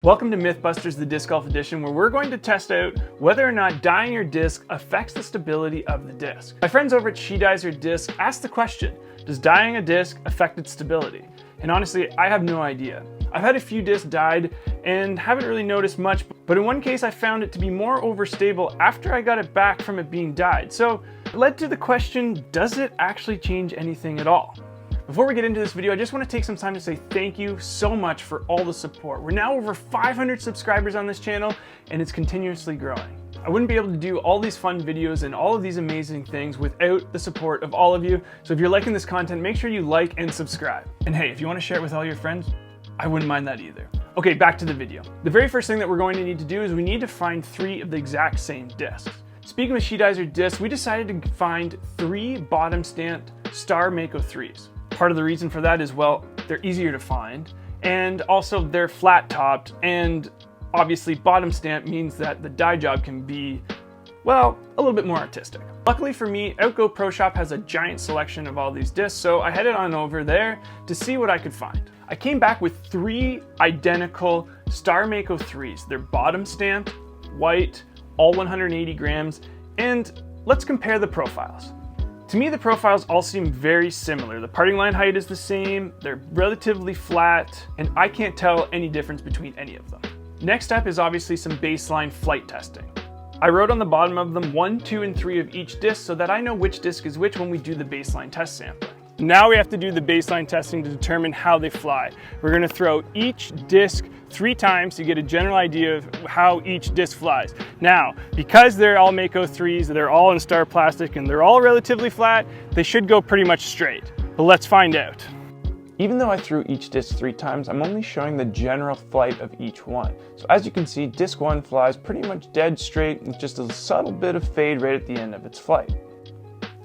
Welcome to Mythbusters, the Disc Golf Edition, where we're going to test out whether or not dyeing your disc affects the stability of the disc. My friends over at She Dyes Her Disc asked the question, does dyeing a disc affect its stability? And honestly, I have no idea. I've had a few discs dyed and haven't really noticed much, but in one case I found it to be more overstable after I got it back from it being dyed. So it led to the question, does it actually change anything at all? Before we get into this video, I just want to take some time to say thank you so much for all the support. We're now over 500 subscribers on this channel and it's continuously growing. I wouldn't be able to do all these fun videos and all of these amazing things without the support of all of you. So if you're liking this content, make sure you like and subscribe. And hey, if you want to share it with all your friends, I wouldn't mind that either. Okay, back to the video. The very first thing that we're going to need to do is we need to find 3 of the exact same discs. Speaking with She Dyes Her Discs, we decided to find 3 bottom stamped Star Mako 3s. Part of the reason for that is, well, they're easier to find, and also they're flat topped, and obviously bottom stamp means that the dye job can be, well, a little bit more artistic. Luckily for me, Outgo Pro Shop has a giant selection of all these discs, so I headed on over there to see what I could find. I came back with 3 identical Star Mako 3s. They're bottom stamped, white, all 180 grams, and let's compare the profiles. To me, the profiles all seem very similar. The parting line height is the same, they're relatively flat, and I can't tell any difference between any of them. Next up is obviously some baseline flight testing. I wrote on the bottom of them 1, 2, and 3 of each disc so that I know which disc is which when we do the baseline test sampling. Now we have to do the baseline testing to determine how they fly. We're going to throw each disc 3 times to get a general idea of how each disc flies. Now, because they're all Mako 3s, they're all in Star plastic, and they're all relatively flat, they should go pretty much straight. But let's find out. Even though I threw each disc 3 times, I'm only showing the general flight of each one. So as you can see, disc 1 flies pretty much dead straight with just a subtle bit of fade right at the end of its flight.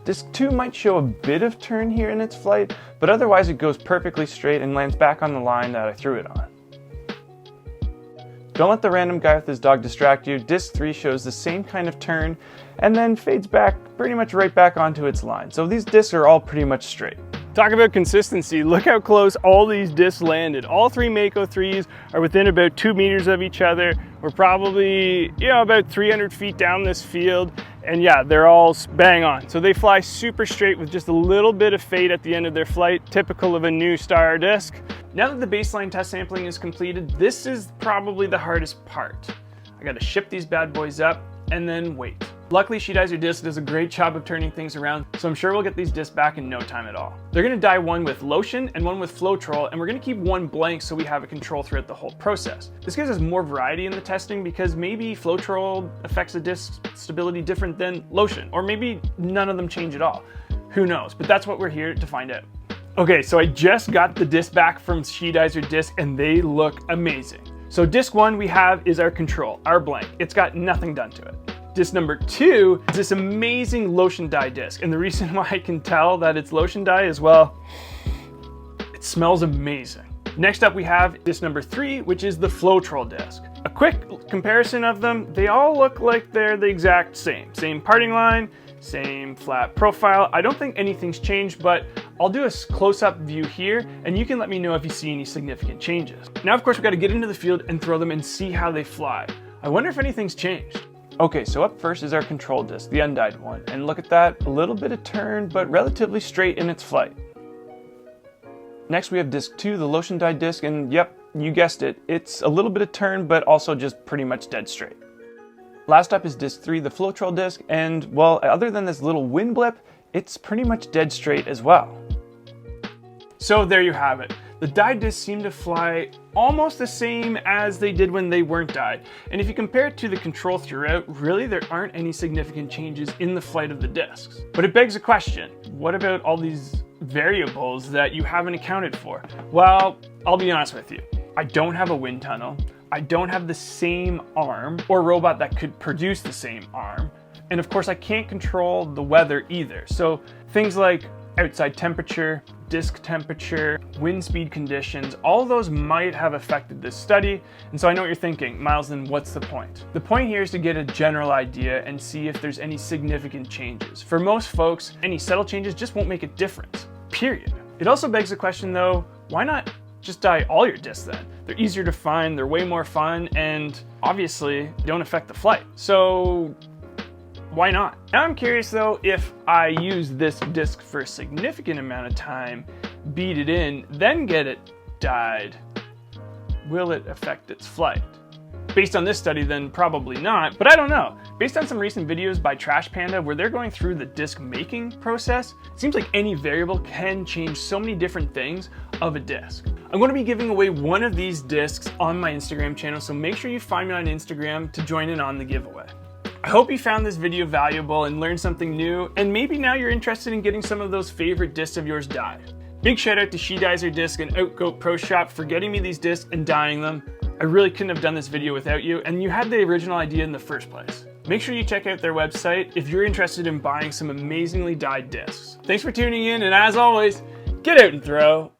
Disc 2 might show a bit of turn here in its flight, but otherwise it goes perfectly straight and lands back on the line that I threw it on. Don't let the random guy with his dog distract you. Disc 3 shows the same kind of turn and then fades back pretty much right back onto its line. So these discs are all pretty much straight. Talk about consistency. Look how close all these discs landed. All 3 Mako 3s are within about 2 meters of each other. We're probably, about 300 feet down this field. And yeah, they're all bang on. So they fly super straight with just a little bit of fade at the end of their flight, typical of a new Star disc. Now that the baseline test sampling is completed, this is probably the hardest part. I gotta ship these bad boys up and then wait. Luckily, She Dyes Her Disc does a great job of turning things around, so I'm sure we'll get these discs back in no time at all. They're gonna dye one with lotion and one with Floetrol, and we're gonna keep one blank so we have a control throughout the whole process. This gives us more variety in the testing because maybe Floetrol affects the disc stability different than lotion, or maybe none of them change at all. Who knows, but that's what we're here to find out. Okay, so I just got the disc back from She Dyes Her Disc and they look amazing. So disc 1 we have is our control, our blank. It's got nothing done to it. Disc number 2 is this amazing lotion dye disc. And the reason why I can tell that it's lotion dye is, well, it smells amazing. Next up we have disc number 3, which is the Floetrol disc. A quick comparison of them, they all look like they're the exact same. Same parting line, same flat profile. I don't think anything's changed, but I'll do a close-up view here and you can let me know if you see any significant changes. Now, of course, we've got to get into the field and throw them and see how they fly. I wonder if anything's changed. Okay, so up first is our control disc, the undyed one. And look at that, a little bit of turn, but relatively straight in its flight. Next we have disc 2, the lotion dyed disc, and yep, you guessed it, it's a little bit of turn, but also just pretty much dead straight. Last up is disc 3, the Floetrol disc, and well, other than this little wind blip, it's pretty much dead straight as well. So there you have it. The dyed discs seem to fly almost the same as they did when they weren't dyed. And if you compare it to the control throughout, really there aren't any significant changes in the flight of the discs. But it begs a question, what about all these variables that you haven't accounted for? Well, I'll be honest with you. I don't have a wind tunnel. I don't have the same arm or robot that could produce the same arm. And of course I can't control the weather either. So things like outside temperature, disc temperature, wind speed conditions, all those might have affected this study. And so I know what you're thinking, Miles, then what's the point? The point here is to get a general idea and see if there's any significant changes. For most folks, any subtle changes just won't make a difference, period. It also begs the question though, why not just dye all your discs then. They're easier to find, they're way more fun, and obviously don't affect the flight. So why not? Now I'm curious though, if I use this disc for a significant amount of time, beat it in, then get it dyed, will it affect its flight? Based on this study, then probably not, but I don't know. Based on some recent videos by Trash Panda where they're going through the disc making process, it seems like any variable can change so many different things of a disc. I'm going to be giving away one of these discs on my Instagram channel, so make sure you find me on Instagram to join in on the giveaway. I hope you found this video valuable and learned something new, and maybe now you're interested in getting some of those favorite discs of yours dyed. Big shout out to She Dyes Her Disc and Outgoat Pro Shop for getting me these discs and dyeing them. I really couldn't have done this video without you, and you had the original idea in the first place. Make sure you check out their website if you're interested in buying some amazingly dyed discs. Thanks for tuning in, and as always, get out and throw.